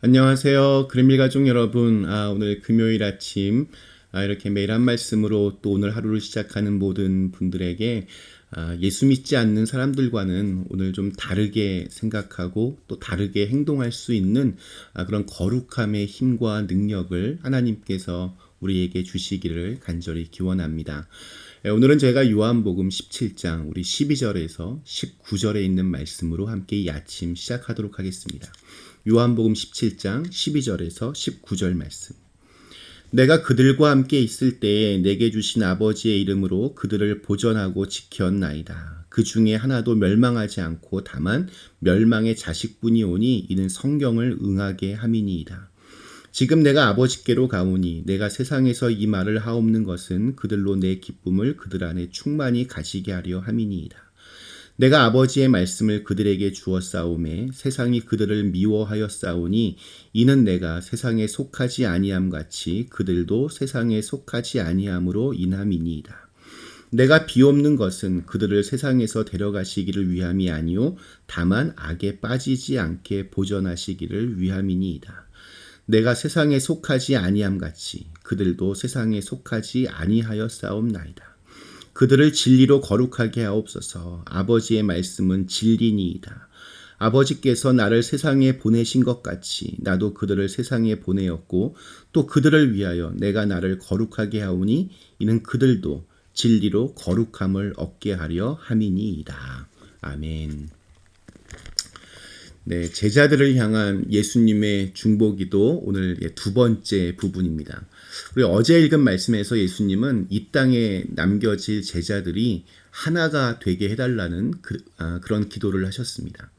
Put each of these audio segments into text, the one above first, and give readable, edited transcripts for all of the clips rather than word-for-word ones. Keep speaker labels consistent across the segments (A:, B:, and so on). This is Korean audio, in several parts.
A: 안녕하세요. 그림일 가족 여러분. 오늘 금요일 아침 이렇게 매일 한 말씀으로 또 오늘 하루를 시작하는 모든 분들에게 예수 믿지 않는 사람들과는 오늘 좀 다르게 생각하고 또 다르게 행동할 수 있는 그런 거룩함의 힘과 능력을 하나님께서 우리에게 주시기를 간절히 기원합니다. 오늘은 제가 요한복음 17장 우리 12절에서 19절에 있는 말씀으로 함께 이 아침 시작하도록 하겠습니다. 요한복음 17장 12절에서 19절 말씀. 내가 그들과 함께 있을 때에 내게 주신 아버지의 이름으로 그들을 보전하고 지켰나이다. 그 중에 하나도 멸망하지 않고 다만 멸망의 자식뿐이 오니 이는 성경을 응하게 함이니이다. 지금 내가 아버지께로 가오니 내가 세상에서 이 말을 하옵는 것은 그들로 내 기쁨을 그들 안에 충만히 가지게 하려 함이니이다. 내가 아버지의 말씀을 그들에게 주었사오매 세상이 그들을 미워하였사오니 이는 내가 세상에 속하지 아니함 같이 그들도 세상에 속하지 아니함으로 인함이니이다. 내가 비옵는 것은 그들을 세상에서 데려가시기를 위함이 아니요 다만 악에 빠지지 않게 보전하시기를 위함이니이다. 내가 세상에 속하지 아니함 같이 그들도 세상에 속하지 아니하였사옵나이다. 그들을 진리로 거룩하게 하옵소서. 아버지의 말씀은 진리니이다. 아버지께서 나를 세상에 보내신 것 같이 나도 그들을 세상에 보내었고 또 그들을 위하여 내가 나를 거룩하게 하오니 이는 그들도 진리로 거룩함을 얻게 하려 함이니이다. 아멘. 네, 제자들을 향한 예수님의 중보기도 오늘 두 번째 부분입니다. 우리 어제 읽은 말씀에서 예수님은 이 땅에 남겨질 제자들이 하나가 되게 해달라는 그런 기도를 하셨습니다.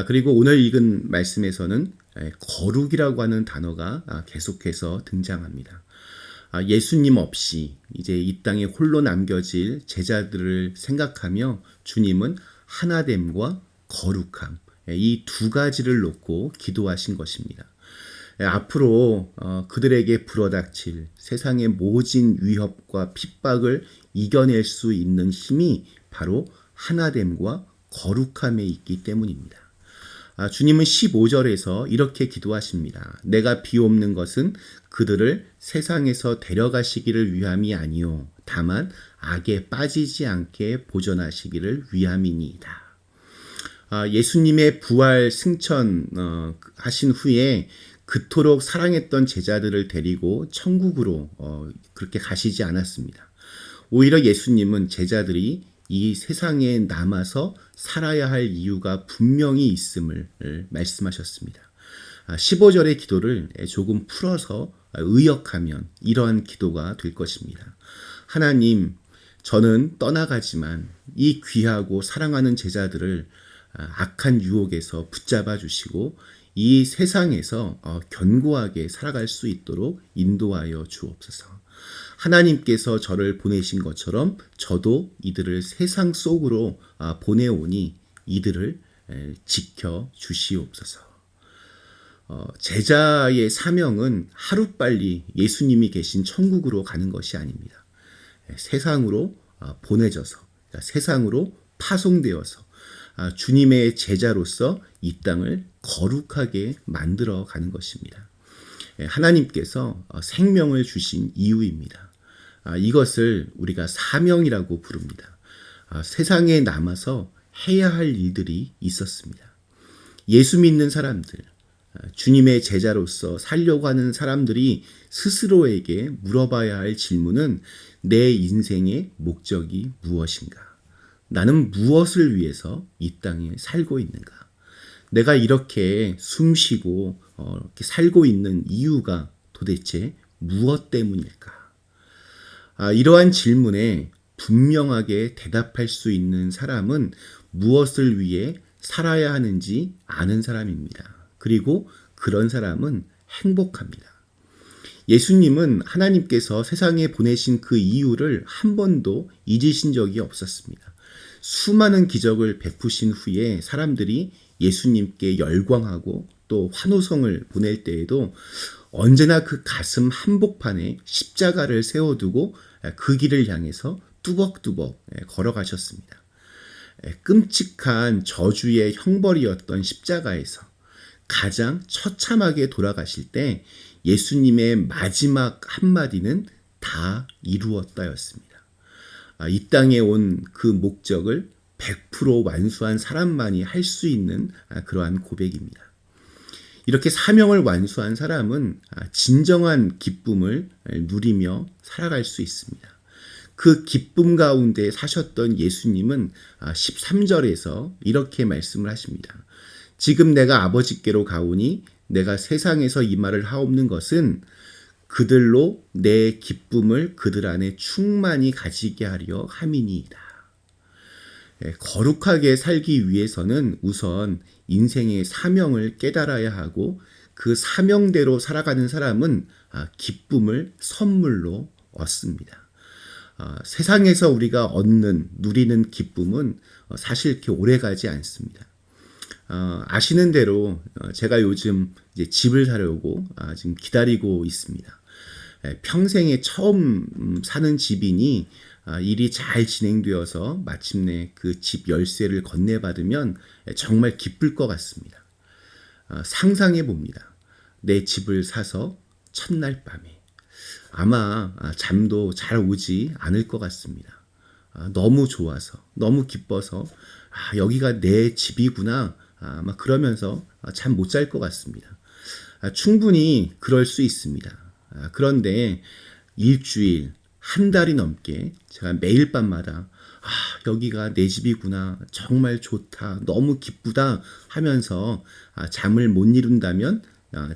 A: 그리고 오늘 읽은 말씀에서는 거룩이라고 하는 단어가 계속해서 등장합니다. 예수님 없이 이제 이 땅에 홀로 남겨질 제자들을 생각하며 주님은 하나됨과 거룩함, 이 두 가지를 놓고 기도하신 것입니다. 앞으로 그들에게 불어닥칠 세상의 모진 위협과 핍박을 이겨낼 수 있는 힘이 바로 하나됨과 거룩함에 있기 때문입니다. 주님은 15절에서 이렇게 기도하십니다. 내가 비옵는 것은 그들을 세상에서 데려가시기를 위함이 아니요 다만 악에 빠지지 않게 보전하시기를 위함이니이다. 예수님의 부활 승천 하신 후에 그토록 사랑했던 제자들을 데리고 천국으로 그렇게 가시지 않았습니다. 오히려 예수님은 제자들이 이 세상에 남아서 살아야 할 이유가 분명히 있음을 말씀하셨습니다. 15절의 기도를 조금 풀어서 의역하면 이러한 기도가 될 것입니다. 하나님, 저는 떠나가지만 이 귀하고 사랑하는 제자들을 악한 유혹에서 붙잡아 주시고 이 세상에서 견고하게 살아갈 수 있도록 인도하여 주옵소서. 하나님께서 저를 보내신 것처럼 저도 이들을 세상 속으로 보내오니 이들을 지켜 주시옵소서. 제자의 사명은 하루빨리 예수님이 계신 천국으로 가는 것이 아닙니다. 세상으로 보내져서 세상으로 파송되어서 주님의 제자로서 이 땅을 거룩하게 만들어 가는 것입니다. 하나님께서 생명을 주신 이유입니다. 이것을 우리가 사명이라고 부릅니다. 세상에 남아서 해야 할 일들이 있었습니다. 예수 믿는 사람들, 주님의 제자로서 살려고 하는 사람들이 스스로에게 물어봐야 할 질문은 내 인생의 목적이 무엇인가? 나는 무엇을 위해서 이 땅에 살고 있는가? 내가 이렇게 숨쉬고 이렇게 살고 있는 이유가 도대체 무엇 때문일까? 이러한 질문에 분명하게 대답할 수 있는 사람은 무엇을 위해 살아야 하는지 아는 사람입니다. 그리고 그런 사람은 행복합니다. 예수님은 하나님께서 세상에 보내신 그 이유를 한 번도 잊으신 적이 없었습니다. 수많은 기적을 베푸신 후에 사람들이 예수님께 열광하고 또 환호성을 보낼 때에도 언제나 그 가슴 한복판에 십자가를 세워두고 그 길을 향해서 뚜벅뚜벅 걸어가셨습니다. 끔찍한 저주의 형벌이었던 십자가에서 가장 처참하게 돌아가실 때 예수님의 마지막 한마디는 다 이루었다였습니다. 이 땅에 온 그 목적을 100% 완수한 사람만이 할 수 있는 그러한 고백입니다. 이렇게 사명을 완수한 사람은 진정한 기쁨을 누리며 살아갈 수 있습니다. 그 기쁨 가운데 사셨던 예수님은 13절에서 이렇게 말씀을 하십니다. 지금 내가 아버지께로 가오니 내가 세상에서 이 말을 하옵는 것은 그들로 내 기쁨을 그들 안에 충만히 가지게 하려 함이니이다. 거룩하게 살기 위해서는 우선 인생의 사명을 깨달아야 하고 그 사명대로 살아가는 사람은 기쁨을 선물로 얻습니다. 세상에서 우리가 누리는 기쁨은 사실 이렇게 오래가지 않습니다. 아시는 대로 제가 요즘 이제 집을 사려고 지금 기다리고 있습니다. 평생에 처음 사는 집이니 일이 잘 진행되어서 마침내 그 집 열쇠를 건네받으면 정말 기쁠 것 같습니다. 상상해 봅니다. 내 집을 사서 첫날 밤에 아마 잠도 잘 오지 않을 것 같습니다. 너무 좋아서, 너무 기뻐서 여기가 내 집이구나 아마 그러면서 잠 못 잘 것 같습니다. 충분히 그럴 수 있습니다. 그런데 일주일, 한 달이 넘게 제가 매일 밤마다 여기가 내 집이구나, 정말 좋다, 너무 기쁘다 하면서 잠을 못 이룬다면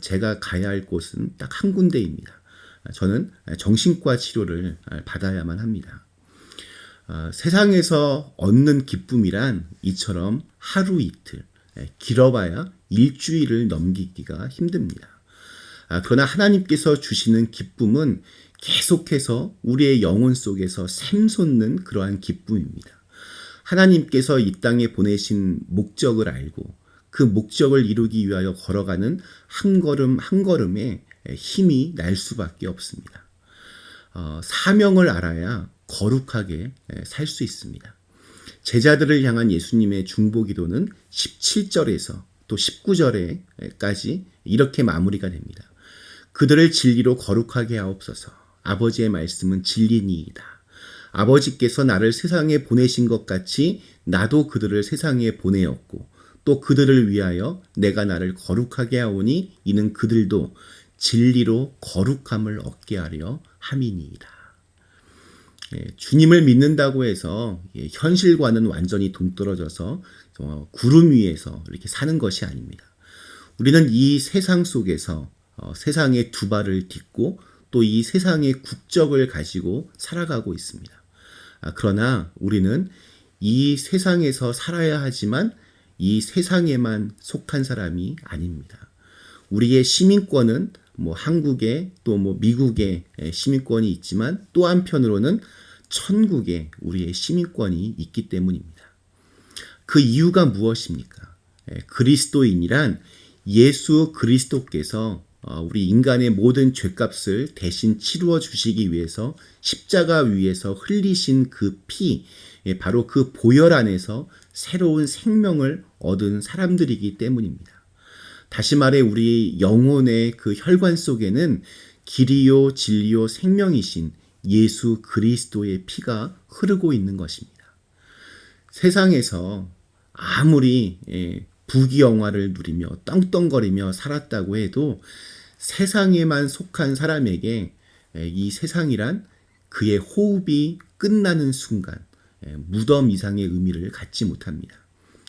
A: 제가 가야 할 곳은 딱 한 군데입니다. 저는 정신과 치료를 받아야만 합니다. 세상에서 얻는 기쁨이란 이처럼 하루 이틀, 길어봐야 일주일을 넘기기가 힘듭니다. 그러나 하나님께서 주시는 기쁨은 계속해서 우리의 영혼 속에서 샘솟는 그러한 기쁨입니다. 하나님께서 이 땅에 보내신 목적을 알고 그 목적을 이루기 위하여 걸어가는 한 걸음 한 걸음에 힘이 날 수밖에 없습니다. 사명을 알아야 거룩하게 살 수 있습니다. 제자들을 향한 예수님의 중보기도는 17절에서 또 19절에까지 이렇게 마무리가 됩니다. 그들을 진리로 거룩하게 하옵소서. 아버지의 말씀은 진리니이다. 아버지께서 나를 세상에 보내신 것 같이 나도 그들을 세상에 보내었고 또 그들을 위하여 내가 나를 거룩하게 하오니 이는 그들도 진리로 거룩함을 얻게 하려 함이니이다. 주님을 믿는다고 해서 현실과는 완전히 동떨어져서 구름 위에서 이렇게 사는 것이 아닙니다. 우리는 이 세상 속에서 세상의 두 발을 딛고 또 이 세상의 국적을 가지고 살아가고 있습니다. 그러나 우리는 이 세상에서 살아야 하지만 이 세상에만 속한 사람이 아닙니다. 우리의 시민권은 한국에 또 미국에 시민권이 있지만 또 한편으로는 천국에 우리의 시민권이 있기 때문입니다. 그 이유가 무엇입니까? 그리스도인이란 예수 그리스도께서 우리 인간의 모든 죄값을 대신 치루어 주시기 위해서 십자가 위에서 흘리신 그 피, 바로 그 보혈 안에서 새로운 생명을 얻은 사람들이기 때문입니다. 다시 말해 우리 영혼의 그 혈관 속에는 길이요 진리요 생명이신 예수 그리스도의 피가 흐르고 있는 것입니다. 세상에서 아무리 부귀영화를 누리며 떵떵거리며 살았다고 해도 세상에만 속한 사람에게 이 세상이란 그의 호흡이 끝나는 순간 무덤 이상의 의미를 갖지 못합니다.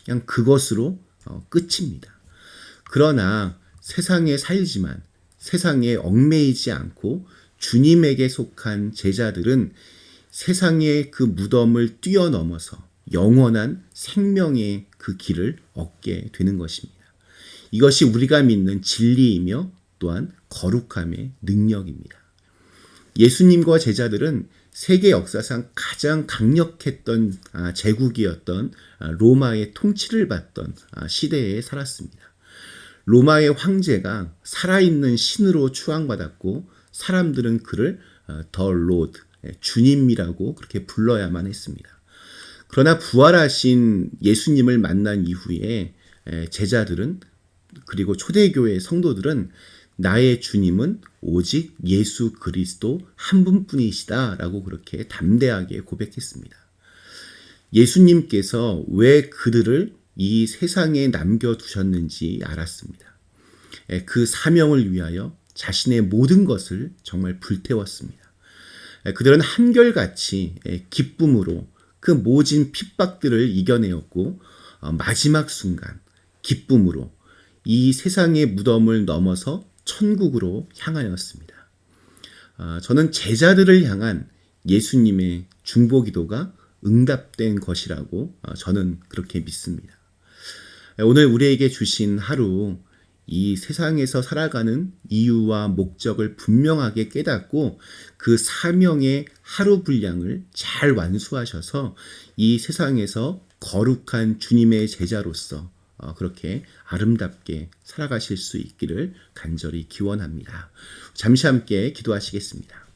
A: 그냥 그것으로 끝입니다. 그러나 세상에 살지만 세상에 얽매이지 않고 주님에게 속한 제자들은 세상의 그 무덤을 뛰어넘어서 영원한 생명의 그 길을 얻게 되는 것입니다. 이것이 우리가 믿는 진리이며 또한 거룩함의 능력입니다. 예수님과 제자들은 세계 역사상 가장 강력했던 제국이었던 로마의 통치를 받던 시대에 살았습니다. 로마의 황제가 살아있는 신으로 추앙받았고 사람들은 그를 더 로드, 주님이라고 그렇게 불러야만 했습니다. 그러나 부활하신 예수님을 만난 이후에 제자들은 그리고 초대교회 성도들은 나의 주님은 오직 예수 그리스도 한 분뿐이시다라고 그렇게 담대하게 고백했습니다. 예수님께서 왜 그들을 이 세상에 남겨두셨는지 알았습니다. 그 사명을 위하여 자신의 모든 것을 정말 불태웠습니다. 그들은 한결같이 기쁨으로 그 모진 핍박들을 이겨내었고 마지막 순간 기쁨으로 이 세상의 무덤을 넘어서 천국으로 향하였습니다. 저는 제자들을 향한 예수님의 중보기도가 응답된 것이라고 저는 그렇게 믿습니다. 오늘 우리에게 주신 하루, 이 세상에서 살아가는 이유와 목적을 분명하게 깨닫고 그 사명의 하루 분량을 잘 완수하셔서 이 세상에서 거룩한 주님의 제자로서 그렇게 아름답게 살아가실 수 있기를 간절히 기원합니다. 잠시 함께 기도하시겠습니다.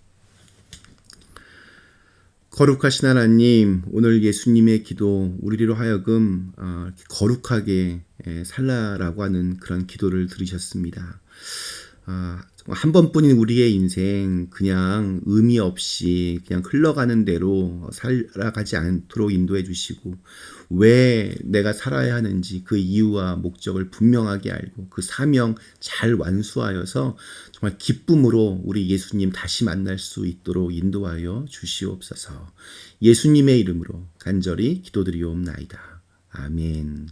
A: 거룩하신 하나님, 오늘 예수님의 기도, 우리로 하여금 거룩하게 살라라고 하는 그런 기도를 들으셨습니다. 한 번뿐인 우리의 인생 그냥 의미 없이 그냥 흘러가는 대로 살아가지 않도록 인도해 주시고, 왜 내가 살아야 하는지 그 이유와 목적을 분명하게 알고 그 사명 잘 완수하여서 정말 기쁨으로 우리 예수님 다시 만날 수 있도록 인도하여 주시옵소서. 예수님의 이름으로 간절히 기도드리옵나이다. 아멘.